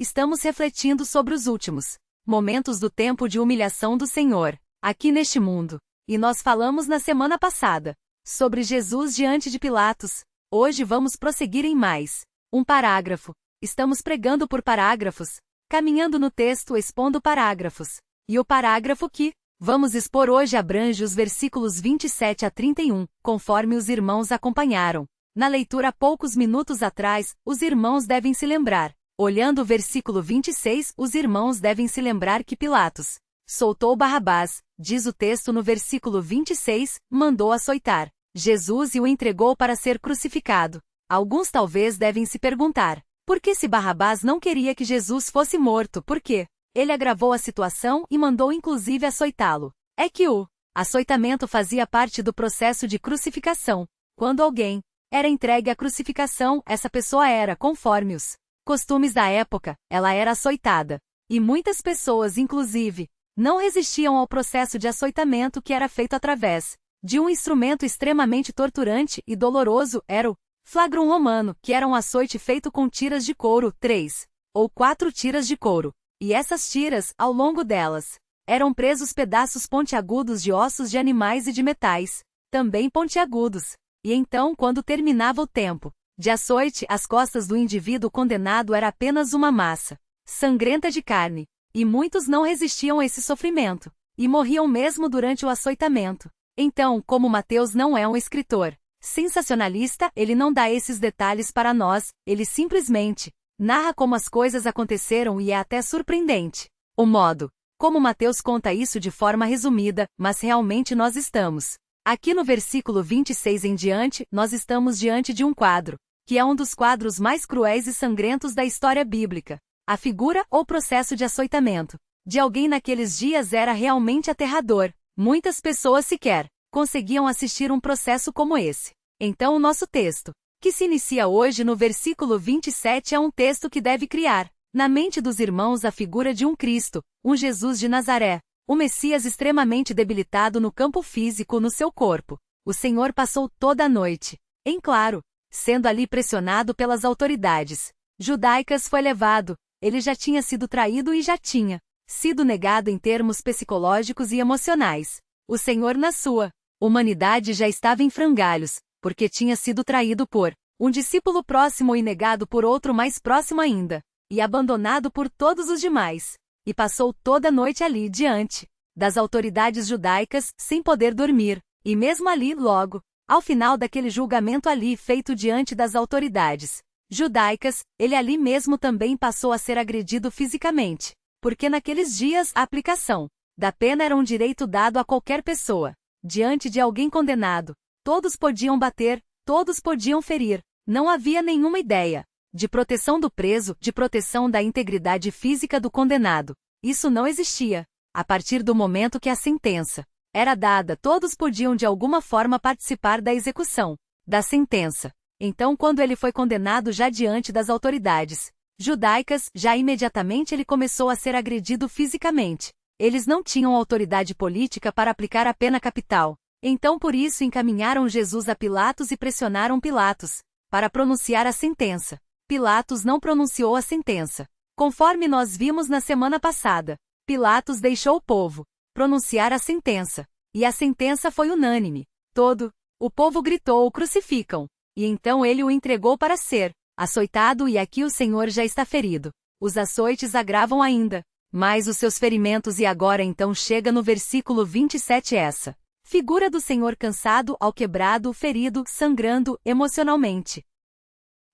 estamos refletindo sobre os últimos momentos do tempo de humilhação do Senhor, aqui neste mundo. E nós falamos na semana passada sobre Jesus diante de Pilatos. Hoje vamos prosseguir em mais um parágrafo. Estamos pregando por parágrafos, caminhando no texto expondo parágrafos. E o parágrafo que vamos expor hoje abrange os versículos 27 a 31, conforme os irmãos acompanharam na leitura há poucos minutos atrás. Os irmãos devem se lembrar. Olhando o versículo 26, os irmãos devem se lembrar que Pilatos soltou Barrabás, diz o texto no versículo 26, mandou açoitar Jesus e o entregou para ser crucificado. Alguns talvez devem se perguntar, por que se Barrabás não queria que Jesus fosse morto? Por quê? Ele agravou a situação e mandou inclusive açoitá-lo. É que o açoitamento fazia parte do processo de crucificação. Quando alguém era entregue à crucificação, essa pessoa era, conforme os costumes da época, ela era açoitada. E muitas pessoas, inclusive, não resistiam ao processo de açoitamento que era feito através de um instrumento extremamente torturante e doloroso, era o flagrum romano, que era um açoite feito com tiras de couro, 3 ou 4 tiras de couro. E essas tiras, ao longo delas, eram presos pedaços pontiagudos de ossos de animais e de metais, também pontiagudos. E então, quando terminava o tempo de açoite, as costas do indivíduo condenado era apenas uma massa sangrenta de carne. E muitos não resistiam a esse sofrimento, e morriam mesmo durante o açoitamento. Então, como Mateus não é um escritor sensacionalista, ele não dá esses detalhes para nós, ele simplesmente narra como as coisas aconteceram e é até surpreendente o modo como Mateus conta isso de forma resumida, mas realmente nós estamos aqui no versículo 26 em diante, nós estamos diante de um quadro, que é um dos quadros mais cruéis e sangrentos da história bíblica. A figura ou processo de açoitamento de alguém naqueles dias era realmente aterrador. Muitas pessoas sequer conseguiam assistir um processo como esse. Então o nosso texto, que se inicia hoje no versículo 27, é um texto que deve criar na mente dos irmãos a figura de um Cristo, um Jesus de Nazaré, o Messias extremamente debilitado no campo físico, no seu corpo. O Senhor passou toda a noite, em claro, sendo ali pressionado pelas autoridades judaicas. Foi levado. Ele já tinha sido traído e já tinha sido negado em termos psicológicos e emocionais. O Senhor, na sua humanidade, já estava em frangalhos, porque tinha sido traído por um discípulo próximo e negado por outro mais próximo ainda, e abandonado por todos os demais. E passou toda a noite ali diante das autoridades judaicas, sem poder dormir, e mesmo ali, logo, ao final daquele julgamento ali feito diante das autoridades judaicas, ele ali mesmo também passou a ser agredido fisicamente, porque naqueles dias a aplicação da pena era um direito dado a qualquer pessoa. Diante de alguém condenado, todos podiam bater, todos podiam ferir, não havia nenhuma ideia de proteção do preso, de proteção da integridade física do condenado. Isso não existia. A partir do momento que a sentença era dada, todos podiam de alguma forma participar da execução da sentença. Então, quando ele foi condenado já diante das autoridades judaicas, já imediatamente ele começou a ser agredido fisicamente. Eles não tinham autoridade política para aplicar a pena capital. Então, por isso, encaminharam Jesus a Pilatos e pressionaram Pilatos para pronunciar a sentença. Pilatos não pronunciou a sentença. Conforme nós vimos na semana passada, Pilatos deixou o povo pronunciar a sentença. E a sentença foi unânime. Todo o povo gritou: "O crucificam!" E então ele o entregou para ser açoitado, e aqui o Senhor já está ferido. Os açoites agravam ainda mais os seus ferimentos. E agora então chega no versículo 27 essa figura do Senhor cansado, alquebrado, ferido, sangrando, emocionalmente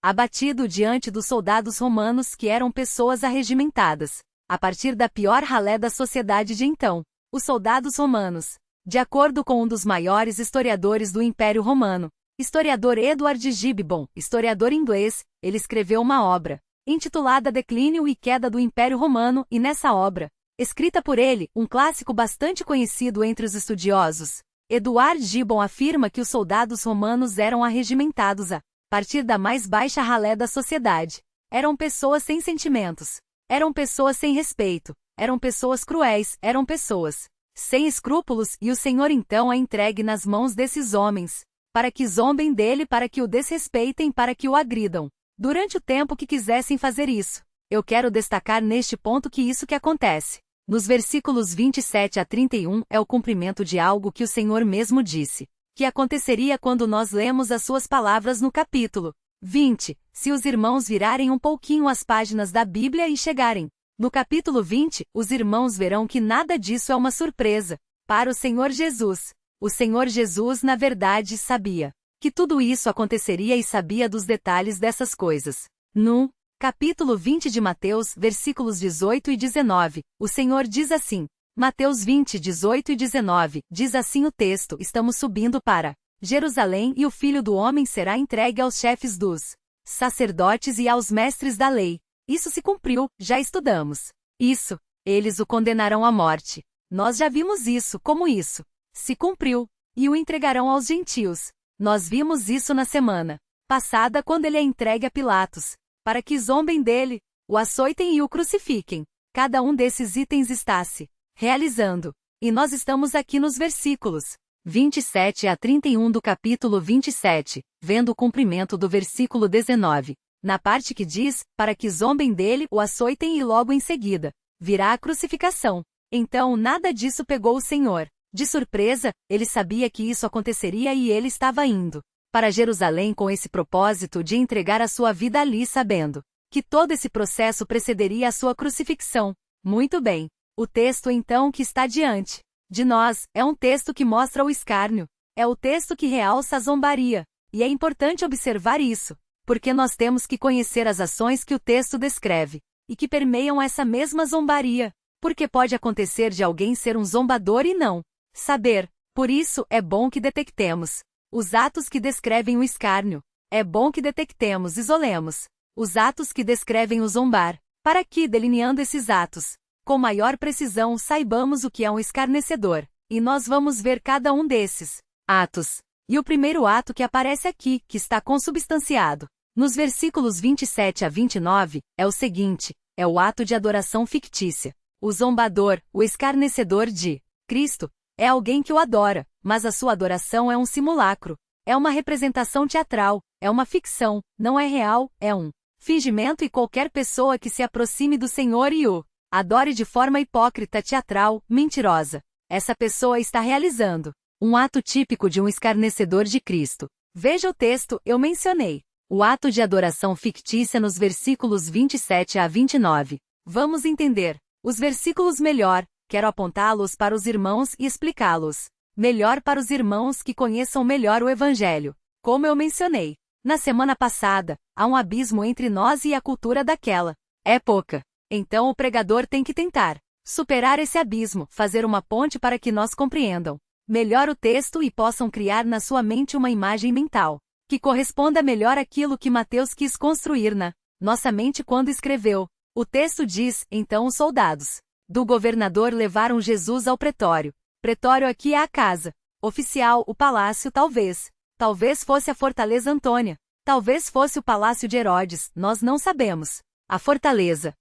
abatido diante dos soldados romanos, que eram pessoas arregimentadas a partir da pior ralé da sociedade de então. Os soldados romanos, de acordo com um dos maiores historiadores do Império Romano, historiador Edward Gibbon, historiador inglês, ele escreveu uma obra intitulada Declínio e Queda do Império Romano, e nessa obra, escrita por ele, um clássico bastante conhecido entre os estudiosos, Edward Gibbon afirma que os soldados romanos eram arregimentados a partir da mais baixa ralé da sociedade. Eram pessoas sem sentimentos, eram pessoas sem respeito, eram pessoas cruéis, eram pessoas sem escrúpulos, e o Senhor então é entregue nas mãos desses homens, para que zombem dele, para que o desrespeitem, para que o agridam durante o tempo que quisessem fazer isso. Eu quero destacar neste ponto que isso que acontece. Nos versículos 27 a 31 é o cumprimento de algo que o Senhor mesmo disse, que aconteceria quando nós lemos as suas palavras no capítulo 20, se os irmãos virarem um pouquinho as páginas da Bíblia e chegarem no capítulo 20, os irmãos verão que nada disso é uma surpresa para o Senhor Jesus. O Senhor Jesus, na verdade, sabia que tudo isso aconteceria e sabia dos detalhes dessas coisas. No capítulo 20 de Mateus, versículos 18 e 19, o Senhor diz assim, Mateus 20, 18 e 19, diz assim o texto, estamos subindo para Jerusalém e o Filho do Homem será entregue aos chefes dos sacerdotes e aos mestres da lei. Isso se cumpriu, já estudamos. Isso, eles o condenarão à morte. Nós já vimos isso, como isso se cumpriu, e o entregarão aos gentios. Nós vimos isso na semana passada quando ele é entregue a Pilatos, para que zombem dele, o açoitem e o crucifiquem. Cada um desses itens está se realizando. E nós estamos aqui nos versículos 27 a 31 do capítulo 27, vendo o cumprimento do versículo 19. Na parte que diz, para que zombem dele, o açoitem e logo em seguida virá a crucificação. Então nada disso pegou o Senhor de surpresa, ele sabia que isso aconteceria e ele estava indo para Jerusalém com esse propósito de entregar a sua vida ali sabendo que todo esse processo precederia a sua crucifixão. Muito bem. O texto então que está diante de nós é um texto que mostra o escárnio. É o texto que realça a zombaria. E é importante observar isso, porque nós temos que conhecer as ações que o texto descreve e que permeiam essa mesma zombaria. Porque pode acontecer de alguém ser um zombador e não saber. Por isso, é bom que detectemos os atos que descrevem o escárnio. É bom que detectemos, isolemos os atos que descrevem o zombar, para que, delineando esses atos, com maior precisão saibamos o que é um escarnecedor. E nós vamos ver cada um desses atos. E o primeiro ato que aparece aqui, que está consubstanciado nos versículos 27 a 29, é o seguinte, é o ato de adoração fictícia. O zombador, o escarnecedor de Cristo, é alguém que o adora, mas a sua adoração é um simulacro, é uma representação teatral, é uma ficção, não é real, é um fingimento e qualquer pessoa que se aproxime do Senhor e o adore de forma hipócrita, teatral, mentirosa. Essa pessoa está realizando um ato típico de um escarnecedor de Cristo. Veja o texto, eu mencionei o ato de adoração fictícia nos versículos 27 a 29. Vamos entender os versículos melhor, quero apontá-los para os irmãos e explicá-los melhor para os irmãos que conheçam melhor o Evangelho. Como eu mencionei na semana passada, há um abismo entre nós e a cultura daquela época. Então o pregador tem que tentar superar esse abismo, fazer uma ponte para que nós compreendam melhor o texto e possam criar na sua mente uma imagem mental que corresponda melhor àquilo que Mateus quis construir na nossa mente quando escreveu. O texto diz, então os soldados do governador levaram Jesus ao pretório. Pretório aqui é a casa oficial, o palácio talvez. Talvez fosse a fortaleza Antônia. Talvez fosse o palácio de Herodes, nós não sabemos. A fortaleza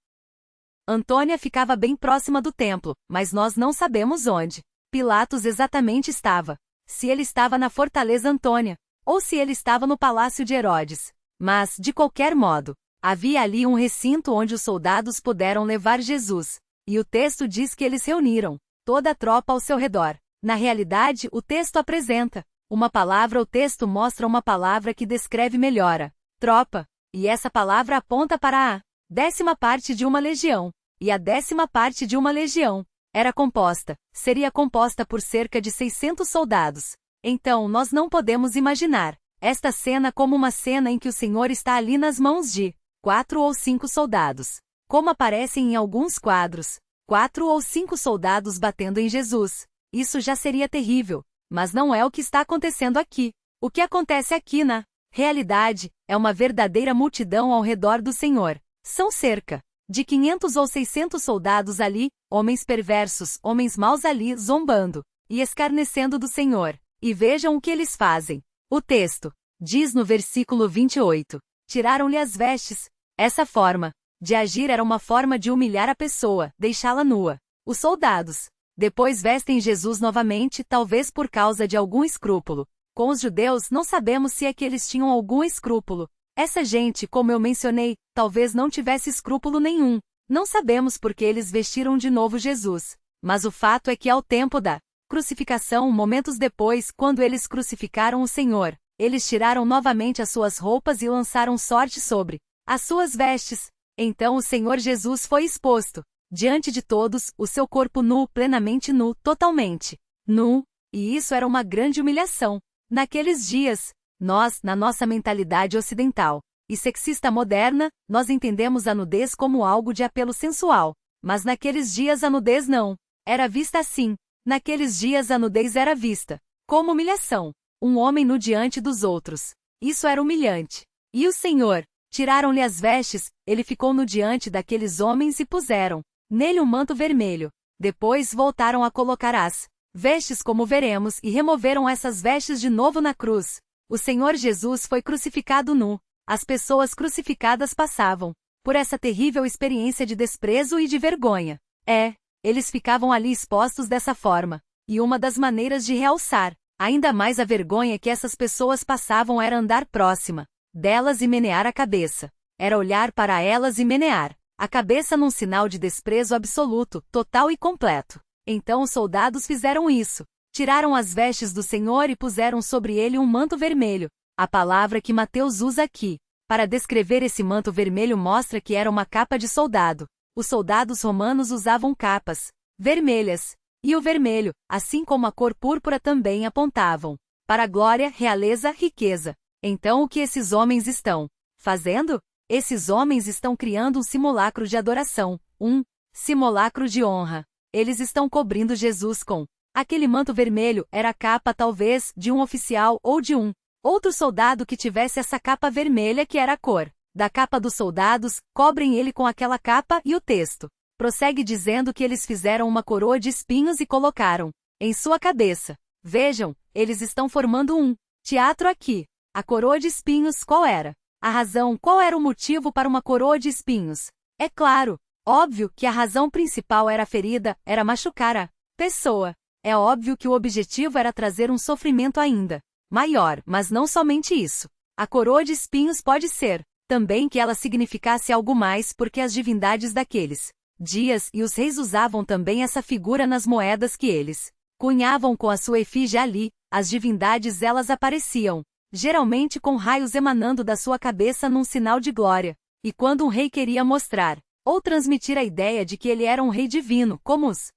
Antônia ficava bem próxima do templo, mas nós não sabemos onde Pilatos exatamente estava. Se ele estava na fortaleza Antônia, ou se ele estava no palácio de Herodes. Mas, de qualquer modo, havia ali um recinto onde os soldados puderam levar Jesus. E o texto diz que eles reuniram toda a tropa ao seu redor. Na realidade, o texto apresenta uma palavra, o texto mostra uma palavra que descreve melhor a tropa. E essa palavra aponta para a 10ª parte de uma legião. E a 10ª parte de uma legião seria composta por cerca de 600 soldados. Então nós não podemos imaginar esta cena como uma cena em que o Senhor está ali nas mãos de 4 ou 5 soldados. Como aparecem em alguns quadros, 4 ou 5 soldados batendo em Jesus. Isso já seria terrível, mas não é o que está acontecendo aqui. O que acontece aqui na realidade é uma verdadeira multidão ao redor do Senhor. São cerca de 500 ou 600 soldados ali, homens perversos, homens maus ali zombando e escarnecendo do Senhor. E vejam o que eles fazem. O texto diz no versículo 28, tiraram-lhe as vestes. Essa forma de agir era uma forma de humilhar a pessoa, deixá-la nua. Os soldados depois vestem Jesus novamente, talvez por causa de algum escrúpulo. Com os judeus não sabemos se é que eles tinham algum escrúpulo Essa gente, como eu mencionei, talvez não tivesse escrúpulo nenhum. Não sabemos por que eles vestiram de novo Jesus. Mas o fato é que ao tempo da crucificação, momentos depois, quando eles crucificaram o Senhor, eles tiraram novamente as suas roupas e lançaram sorte sobre as suas vestes. Então o Senhor Jesus foi exposto, diante de todos, o seu corpo nu, plenamente nu, totalmente nu, e isso era uma grande humilhação. Naqueles dias, nós, na nossa mentalidade ocidental e sexista moderna, nós entendemos a nudez como algo de apelo sensual, mas naqueles dias a nudez não era vista assim. Naqueles dias a nudez era vista como humilhação. Um homem nu diante dos outros. Isso era humilhante. E o Senhor, tiraram-lhe as vestes, ele ficou nu diante daqueles homens e puseram nele um manto vermelho. Depois voltaram a colocar as vestes como veremos e removeram essas vestes de novo na cruz. O Senhor Jesus foi crucificado nu. As pessoas crucificadas passavam por essa terrível experiência de desprezo e de vergonha. Eles ficavam ali expostos dessa forma. E uma das maneiras de realçar ainda mais a vergonha que essas pessoas passavam era andar próxima delas e menear a cabeça. Era olhar para elas e menear a cabeça num sinal de desprezo absoluto, total e completo. Então os soldados fizeram isso. Tiraram as vestes do Senhor e puseram sobre ele um manto vermelho. A palavra que Mateus usa aqui para descrever esse manto vermelho mostra que era uma capa de soldado. Os soldados romanos usavam capas vermelhas. E o vermelho, assim como a cor púrpura, também apontavam para a glória, realeza, riqueza. Então o que esses homens estão fazendo? Esses homens estão criando um simulacro de adoração, um simulacro de honra. Eles estão cobrindo Jesus com aquele manto vermelho. Era a capa talvez de um oficial ou de um outro soldado que tivesse essa capa vermelha que era a cor da capa dos soldados. Cobrem ele com aquela capa e o texto prossegue dizendo que eles fizeram uma coroa de espinhos e colocaram em sua cabeça. Vejam, eles estão formando um teatro aqui. A coroa de espinhos, qual era a razão? Qual era o motivo para uma coroa de espinhos? É claro, óbvio que a razão principal era a ferida, era machucar a pessoa. É óbvio que o objetivo era trazer um sofrimento ainda maior, mas não somente isso. A coroa de espinhos pode ser também que ela significasse algo mais, porque as divindades daqueles dias e os reis usavam também essa figura nas moedas que eles cunhavam com a sua efígie ali. As divindades, elas apareciam geralmente com raios emanando da sua cabeça num sinal de glória. E quando um rei queria mostrar ou transmitir a ideia de que ele era um rei divino, como os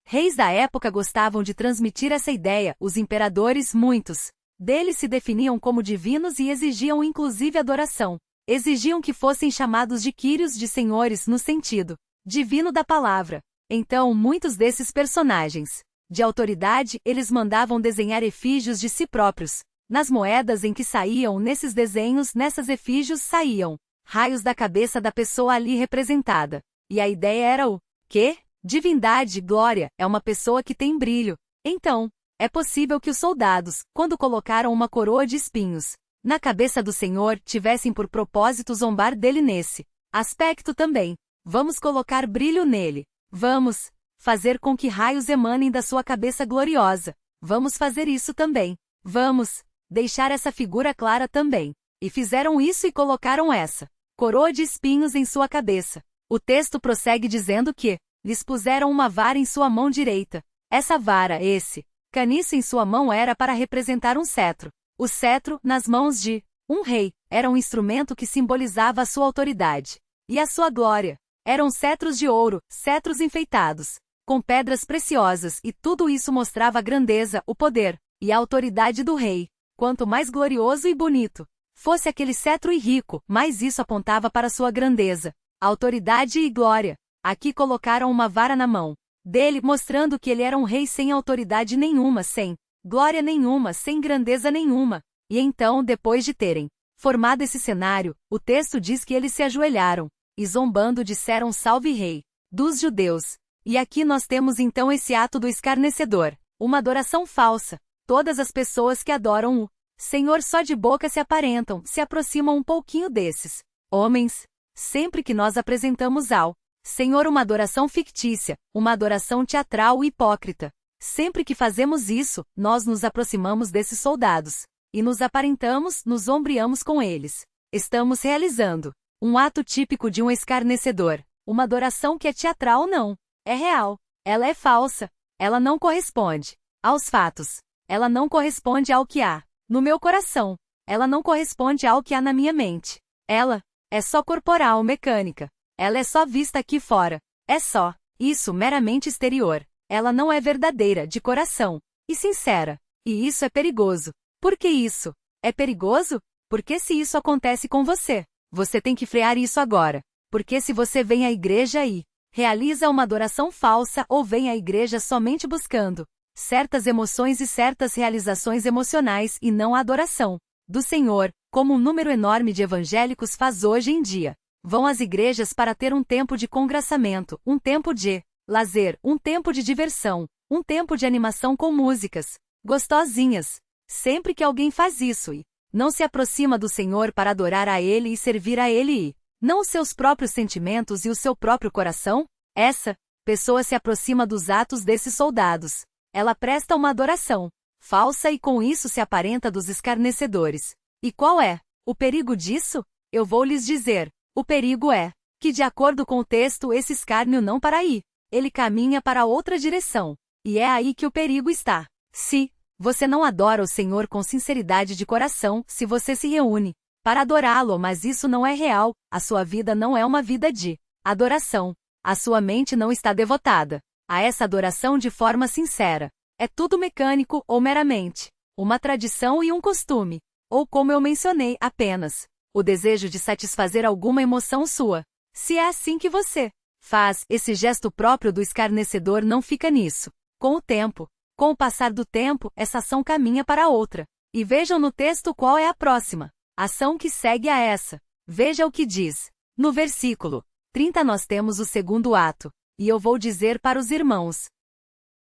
reis da época gostavam de transmitir essa ideia, os imperadores, muitos deles se definiam como divinos e exigiam inclusive adoração. Exigiam que fossem chamados de quírios, de senhores, no sentido divino da palavra. Então, muitos desses personagens de autoridade, eles mandavam desenhar efígios de si próprios. Nas moedas em que saíam, nesses desenhos, nessas efígios saíam raios da cabeça da pessoa ali representada. E a ideia era o quê? Divindade, glória, é uma pessoa que tem brilho. Então, é possível que os soldados, quando colocaram uma coroa de espinhos na cabeça do Senhor, tivessem por propósito zombar dele nesse aspecto também. Vamos colocar brilho nele. Vamos fazer com que raios emanem da sua cabeça gloriosa. Vamos fazer isso também. Vamos deixar essa figura clara também. E fizeram isso e colocaram essa coroa de espinhos em sua cabeça. O texto prossegue dizendo que lhes puseram uma vara em sua mão direita. Essa vara, esse caniço em sua mão era para representar um cetro. O cetro, nas mãos de um rei, era um instrumento que simbolizava a sua autoridade e a sua glória. Eram cetros de ouro, cetros enfeitados com pedras preciosas, e tudo isso mostrava a grandeza, o poder e a autoridade do rei. Quanto mais glorioso e bonito fosse aquele cetro e rico, mais isso apontava para sua grandeza, autoridade e glória. Aqui colocaram uma vara na mão dele, mostrando que ele era um rei sem autoridade nenhuma, sem glória nenhuma, sem grandeza nenhuma. E então, depois de terem formado esse cenário, o texto diz que eles se ajoelharam e zombando disseram: Salve Rei dos Judeus. E aqui nós temos então esse ato do escarnecedor, uma adoração falsa. Todas as pessoas que adoram o Senhor só de boca se aparentam, se aproximam um pouquinho desses homens. Sempre que nós apresentamos ao Senhor uma adoração fictícia, uma adoração teatral e hipócrita, sempre que fazemos isso, nós nos aproximamos desses soldados e nos aparentamos, nos ombreamos com eles. Estamos realizando um ato típico de um escarnecedor. Uma adoração que é teatral não. É real. Ela é falsa. Ela não corresponde aos fatos. Ela não corresponde ao que há no meu coração. Ela não corresponde ao que há na minha mente. Ela é só corporal, mecânica. Ela é só vista aqui fora. É só isso, meramente exterior. Ela não é verdadeira, de coração e sincera. E isso é perigoso. Por que isso é perigoso? Porque se isso acontece com você, você tem que frear isso agora. Porque se você vem à igreja e realiza uma adoração falsa ou vem à igreja somente buscando certas emoções e certas realizações emocionais e não a adoração do Senhor, como um número enorme de evangélicos faz hoje em dia. Vão às igrejas para ter um tempo de congraçamento, um tempo de lazer, um tempo de diversão, um tempo de animação com músicas gostosinhas. Sempre que alguém faz isso e não se aproxima do Senhor para adorar a Ele e servir a Ele e não os seus próprios sentimentos e o seu próprio coração, essa pessoa se aproxima dos atos desses soldados. Ela presta uma adoração falsa e com isso se aparenta dos escarnecedores. E qual é o perigo disso? Eu vou lhes dizer. O perigo é que, de acordo com o texto, esse escárnio não para aí. Ele caminha para outra direção. E é aí que o perigo está. Se você não adora o Senhor com sinceridade de coração, se você se reúne para adorá-lo, mas isso não é real, a sua vida não é uma vida de adoração. A sua mente não está devotada a essa adoração de forma sincera. É tudo mecânico ou meramente uma tradição e um costume. Ou como eu mencionei, apenas o desejo de satisfazer alguma emoção sua. Se é assim que você faz, esse gesto próprio do escarnecedor não fica nisso. Com o passar do tempo, essa ação caminha para outra. E vejam no texto qual é a próxima ação que segue a essa. Veja o que diz. No versículo 30 nós temos o segundo ato. E eu vou dizer para os irmãos.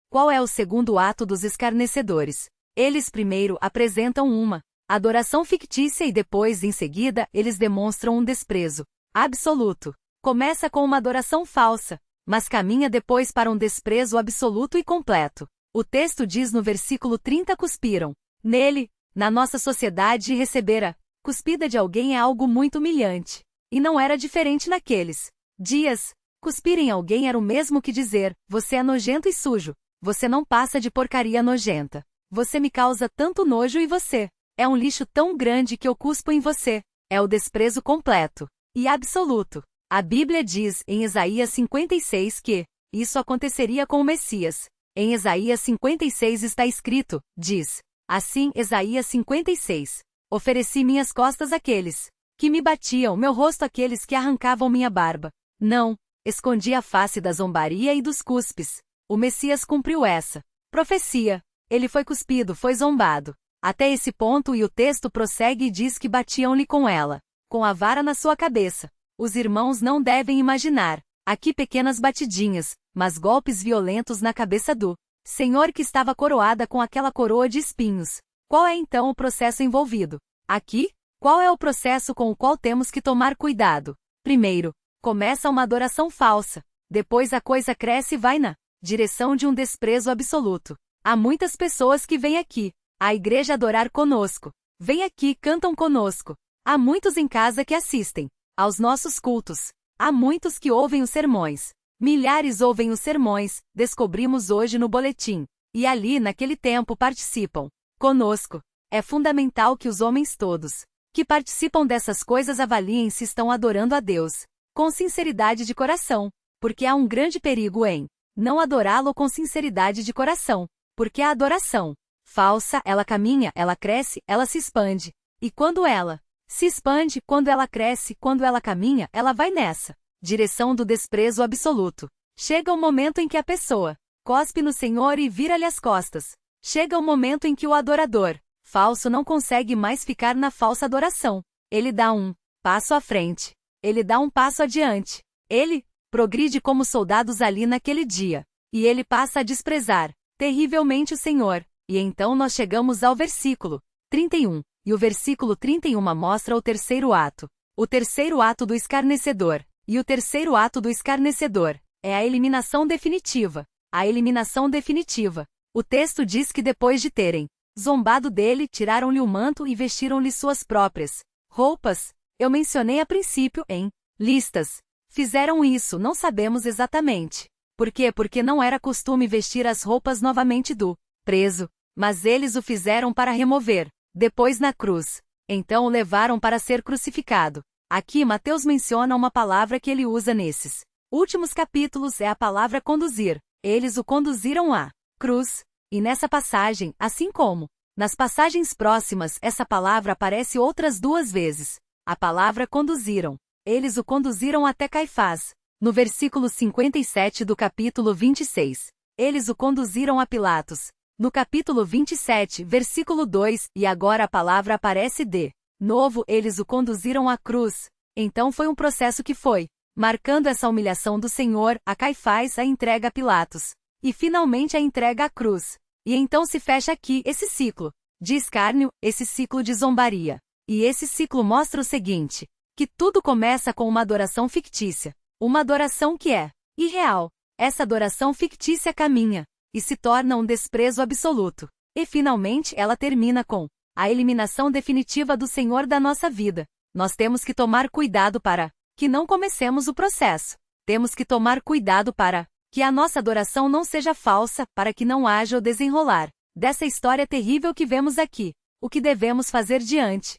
Qual é o segundo ato dos escarnecedores? Eles primeiro apresentam uma adoração fictícia e depois, em seguida, eles demonstram um desprezo absoluto. Começa com uma adoração falsa, mas caminha depois para um desprezo absoluto e completo. O texto diz no versículo 30: cuspiram nele. Na nossa sociedade, receber a cuspida de alguém é algo muito humilhante. E não era diferente naqueles dias. Cuspir em alguém era o mesmo que dizer: você é nojento e sujo. Você não passa de porcaria nojenta. Você me causa tanto nojo e você é um lixo tão grande que eu cuspo em você. É o desprezo completo e absoluto. A Bíblia diz em Isaías 56 que isso aconteceria com o Messias. Em Isaías 56 está escrito, diz assim, Isaías 56. Ofereci minhas costas àqueles que me batiam, meu rosto àqueles que arrancavam minha barba. Não, escondi a face da zombaria e dos cuspes. O Messias cumpriu essa profecia. Ele foi cuspido, foi zombado. Até esse ponto, e o texto prossegue e diz que batiam-lhe com ela, com a vara na sua cabeça. Os irmãos não devem imaginar aqui pequenas batidinhas, mas golpes violentos na cabeça do Senhor, que estava coroada com aquela coroa de espinhos. Qual é então o processo envolvido aqui? Qual é o processo com o qual temos que tomar cuidado? Primeiro, começa uma adoração falsa. Depois a coisa cresce e vai na direção de um desprezo absoluto. Há muitas pessoas que vêm aqui à igreja adorar conosco. Vêm aqui, cantam conosco. Há muitos em casa que assistem aos nossos cultos. Há muitos que ouvem os sermões. Milhares ouvem os sermões, descobrimos hoje no boletim. E ali, naquele tempo, participam conosco. É fundamental que os homens todos que participam dessas coisas avaliem se estão adorando a Deus com sinceridade de coração, porque há um grande perigo em não adorá-lo com sinceridade de coração, porque a adoração falsa, ela caminha, ela cresce, ela se expande. E quando ela se expande, quando ela cresce, quando ela caminha, ela vai nessa direção do desprezo absoluto. Chega o momento em que a pessoa cospe no Senhor e vira-lhe as costas. Chega o momento em que o adorador falso não consegue mais ficar na falsa adoração. Ele dá um passo à frente. Ele dá um passo adiante. Ele progride como soldados ali naquele dia. E ele passa a desprezar terrivelmente o Senhor. E então nós chegamos ao versículo 31. E o versículo 31 mostra o terceiro ato. O terceiro ato do escarnecedor. E o terceiro ato do escarnecedor é a eliminação definitiva. A eliminação definitiva. O texto diz que depois de terem zombado dele, tiraram-lhe o manto e vestiram-lhe suas próprias roupas. Eu mencionei a princípio em listas. Fizeram isso, não sabemos exatamente. Por quê? Porque não era costume vestir as roupas novamente do preso, mas eles o fizeram para remover, depois na cruz. Então o levaram para ser crucificado. Aqui Mateus menciona uma palavra que ele usa nesses últimos capítulos, é a palavra conduzir. Eles o conduziram à cruz. E nessa passagem, assim como nas passagens próximas, essa palavra aparece outras 2 vezes. A palavra conduziram. Eles o conduziram até Caifás. No versículo 57 do capítulo 26. Eles o conduziram a Pilatos. No capítulo 27, versículo 2, e agora a palavra aparece de novo, eles o conduziram à cruz. Então foi um processo que foi marcando essa humilhação do Senhor, a Caifás, a entrega a Pilatos. E finalmente a entrega à cruz. E então se fecha aqui esse ciclo de escárnio, esse ciclo de zombaria. E esse ciclo mostra o seguinte, que tudo começa com uma adoração fictícia. Uma adoração que é irreal. Essa adoração fictícia caminha e se torna um desprezo absoluto. E finalmente ela termina com a eliminação definitiva do Senhor da nossa vida. Nós temos que tomar cuidado para que não comecemos o processo. Temos que tomar cuidado para que a nossa adoração não seja falsa, para que não haja o desenrolar dessa história terrível que vemos aqui. O que devemos fazer diante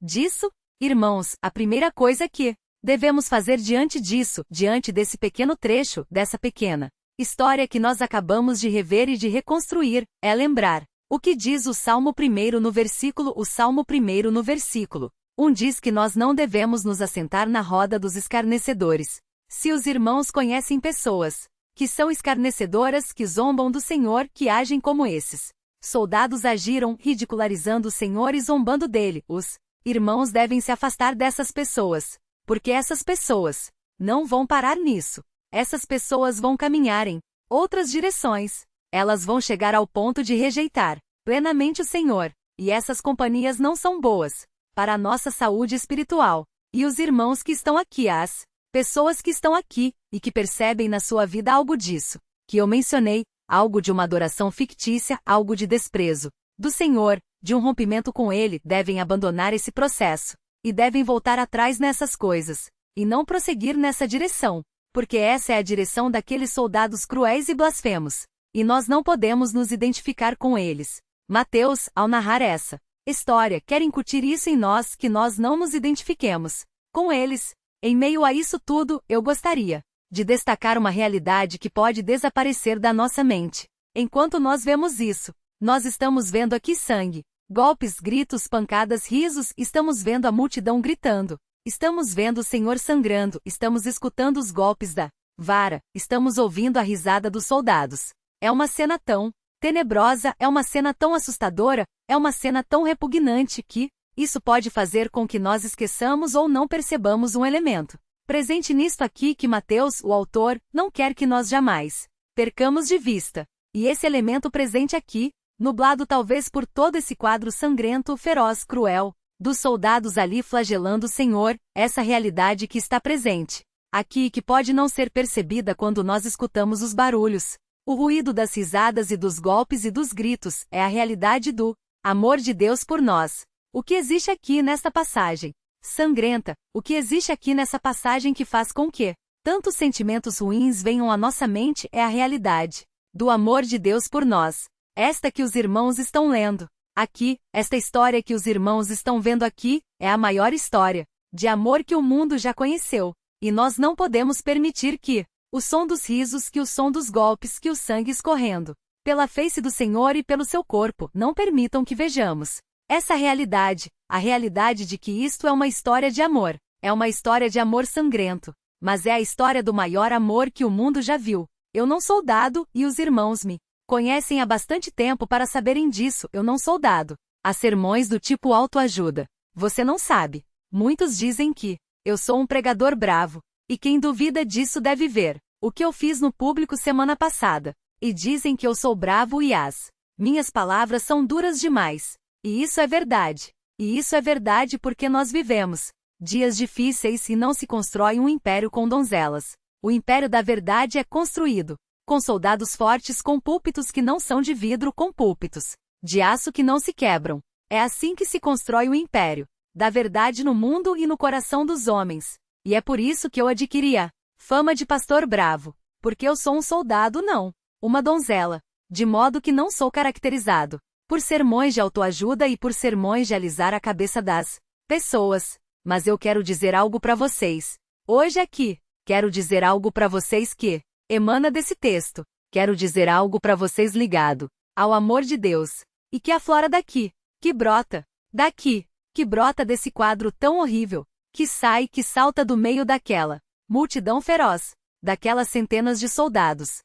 disso? Irmãos, a primeira coisa que devemos fazer diante disso, diante desse pequeno trecho, dessa pequena história que nós acabamos de rever e de reconstruir, é lembrar o que diz o Salmo 1 no versículo. O Salmo 1 no versículo 1 diz que nós não devemos nos assentar na roda dos escarnecedores. Se os irmãos conhecem pessoas que são escarnecedoras, que zombam do Senhor, que agem como esses soldados agiram, ridicularizando o Senhor e zombando dele, os irmãos devem se afastar dessas pessoas, porque essas pessoas não vão parar nisso. Essas pessoas vão caminhar em outras direções. Elas vão chegar ao ponto de rejeitar plenamente o Senhor, e essas companhias não são boas para a nossa saúde espiritual. E os irmãos que estão aqui, as pessoas que estão aqui e que percebem na sua vida algo disso que eu mencionei, algo de uma adoração fictícia, algo de desprezo do Senhor, de um rompimento com Ele, devem abandonar esse processo e devem voltar atrás nessas coisas e não prosseguir nessa direção, porque essa é a direção daqueles soldados cruéis e blasfemos, e nós não podemos nos identificar com eles. Mateus, ao narrar essa história, quer incutir isso em nós, que nós não nos identifiquemos com eles. Em meio a isso tudo, eu gostaria de destacar uma realidade que pode desaparecer da nossa mente. Enquanto nós vemos isso, nós estamos vendo aqui sangue, golpes, gritos, pancadas, risos, estamos vendo a multidão gritando, estamos vendo o Senhor sangrando, estamos escutando os golpes da vara, estamos ouvindo a risada dos soldados. É uma cena tão tenebrosa, é uma cena tão assustadora, é uma cena tão repugnante que isso pode fazer com que nós esqueçamos ou não percebamos um elemento presente nisto aqui que Mateus, o autor, não quer que nós jamais percamos de vista. E esse elemento presente aqui, nublado talvez por todo esse quadro sangrento, feroz, cruel, dos soldados ali flagelando o Senhor, essa realidade que está presente aqui, que pode não ser percebida quando nós escutamos os barulhos, o ruído das risadas e dos golpes e dos gritos, é a realidade do amor de Deus por nós. O que existe aqui nesta passagem sangrenta, o que existe aqui nessa passagem que faz com que tantos sentimentos ruins venham à nossa mente é a realidade do amor de Deus por nós. Esta que os irmãos estão lendo aqui, esta história que os irmãos estão vendo aqui, é a maior história de amor que o mundo já conheceu. E nós não podemos permitir que o som dos risos, que o som dos golpes, que o sangue escorrendo pela face do Senhor e pelo seu corpo, não permitam que vejamos essa realidade, a realidade de que isto é uma história de amor. É uma história de amor sangrento, mas é a história do maior amor que o mundo já viu. Eu não sou dado, e os irmãos me conhecem há bastante tempo para saberem disso, eu não sou dado a sermões do tipo autoajuda. Você não sabe. Muitos dizem que eu sou um pregador bravo, e quem duvida disso deve ver o que eu fiz no público semana passada. E dizem que eu sou bravo e as minhas palavras são duras demais. E isso é verdade. E isso é verdade porque nós vivemos dias difíceis e não se constrói um império com donzelas. O império da verdade é construído com soldados fortes, com púlpitos que não são de vidro, com púlpitos de aço que não se quebram. É assim que se constrói o império. da verdade no mundo e no coração dos homens. E é por isso que eu adquiri a fama de pastor bravo, porque eu sou um soldado não, uma donzela, de modo que não sou caracterizado por sermões de autoajuda e por sermões de alisar a cabeça das pessoas. Mas eu quero dizer algo para vocês. Hoje aqui, quero dizer algo para vocês que emana desse texto. Quero dizer algo para vocês ligado ao amor de Deus, e que aflora daqui, que brota daqui, que brota desse quadro tão horrível, que salta do meio daquela multidão feroz, daquelas centenas de soldados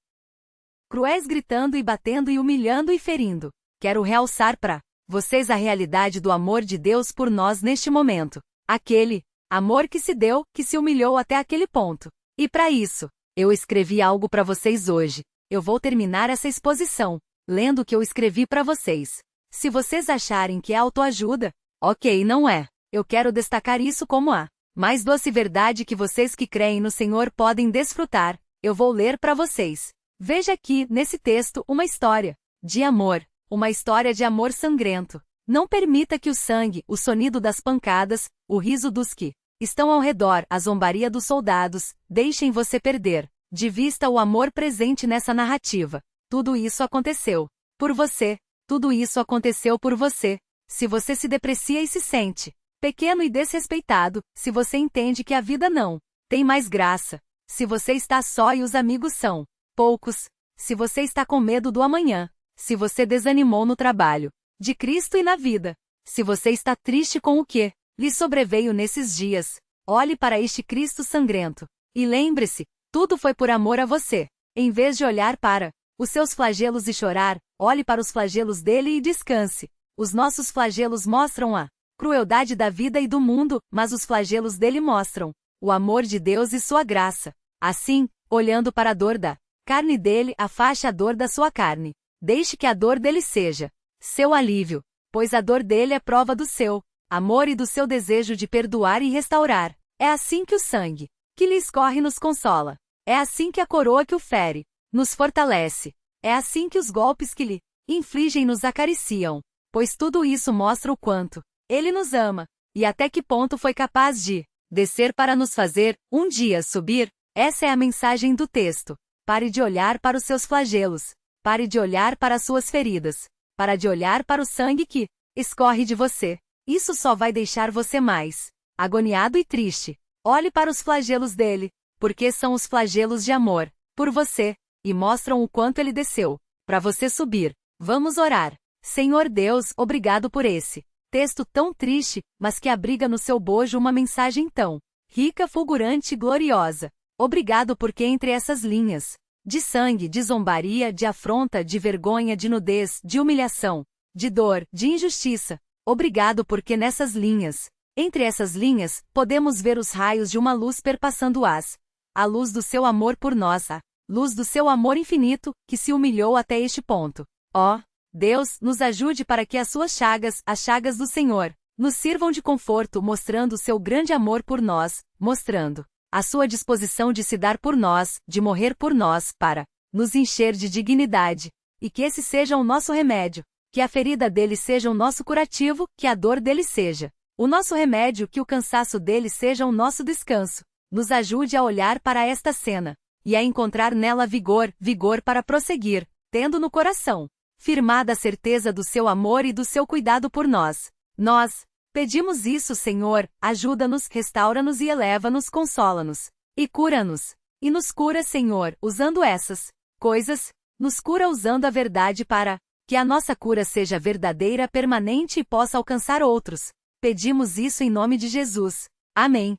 cruéis gritando e batendo e humilhando e ferindo. Quero realçar para vocês a realidade do amor de Deus por nós neste momento. Aquele amor que se deu, que se humilhou até aquele ponto. E para isso, eu escrevi algo para vocês hoje. Eu vou terminar essa exposição lendo o que eu escrevi para vocês. Se vocês acharem que é autoajuda, ok, não é. Eu quero destacar isso como a mais doce verdade que vocês que creem no Senhor podem desfrutar. Eu vou ler para vocês. Veja aqui, nesse texto, uma história de amor. Uma história de amor sangrento. Não permita que o sangue, o sonido das pancadas, o riso dos que estão ao redor, a zombaria dos soldados, deixem você perder de vista o amor presente nessa narrativa. Tudo isso aconteceu por você. Tudo isso aconteceu por você. Se você se deprecia e se sente pequeno e desrespeitado, se você entende que a vida não tem mais graça, se você está só e os amigos são poucos, se você está com medo do amanhã, se você desanimou no trabalho de Cristo e na vida, se você está triste com o que lhe sobreveio nesses dias, olhe para este Cristo sangrento. E lembre-se, tudo foi por amor a você. Em vez de olhar para os seus flagelos e chorar, olhe para os flagelos dele e descanse. Os nossos flagelos mostram a crueldade da vida e do mundo, mas os flagelos dele mostram o amor de Deus e sua graça. Assim, olhando para a dor da carne dele, afaste a dor da sua carne. Deixe que a dor dele seja seu alívio, pois a dor dele é prova do seu amor e do seu desejo de perdoar e restaurar. É assim que o sangue que lhe escorre nos consola. É assim que a coroa que o fere nos fortalece. É assim que os golpes que lhe infligem nos acariciam. Pois tudo isso mostra o quanto ele nos ama, e até que ponto foi capaz de descer para nos fazer, um dia, subir. Essa é a mensagem do texto. Pare de olhar para os seus flagelos. Pare de olhar para as suas feridas. Pare de olhar para o sangue que escorre de você. Isso só vai deixar você mais agoniado e triste. Olhe para os flagelos dele, porque são os flagelos de amor por você, e mostram o quanto ele desceu para você subir. Vamos orar. Senhor Deus, obrigado por esse texto tão triste, mas que abriga no seu bojo uma mensagem tão rica, fulgurante e gloriosa. Obrigado porque entre essas linhas de sangue, de zombaria, de afronta, de vergonha, de nudez, de humilhação, de dor, de injustiça. Obrigado porque nessas linhas, entre essas linhas, podemos ver os raios de uma luz perpassando a luz do seu amor por nós, a luz do seu amor infinito, que se humilhou até este ponto. Ó Deus, nos ajude para que as suas chagas, as chagas do Senhor, nos sirvam de conforto, mostrando o seu grande amor por nós, mostrando a sua disposição de se dar por nós, de morrer por nós, para nos encher de dignidade, e que esse seja o nosso remédio, que a ferida dele seja o nosso curativo, que a dor dele seja o nosso remédio, que o cansaço dele seja o nosso descanso. Nos ajude a olhar para esta cena, e a encontrar nela vigor para prosseguir, tendo no coração firmada a certeza do seu amor e do seu cuidado por nós. Nós pedimos isso, Senhor, ajuda-nos, restaura-nos e eleva-nos, consola-nos e cura-nos. E nos cura, Senhor, usando essas coisas, nos cura usando a verdade para que a nossa cura seja verdadeira, permanente e possa alcançar outros. Pedimos isso em nome de Jesus. Amém.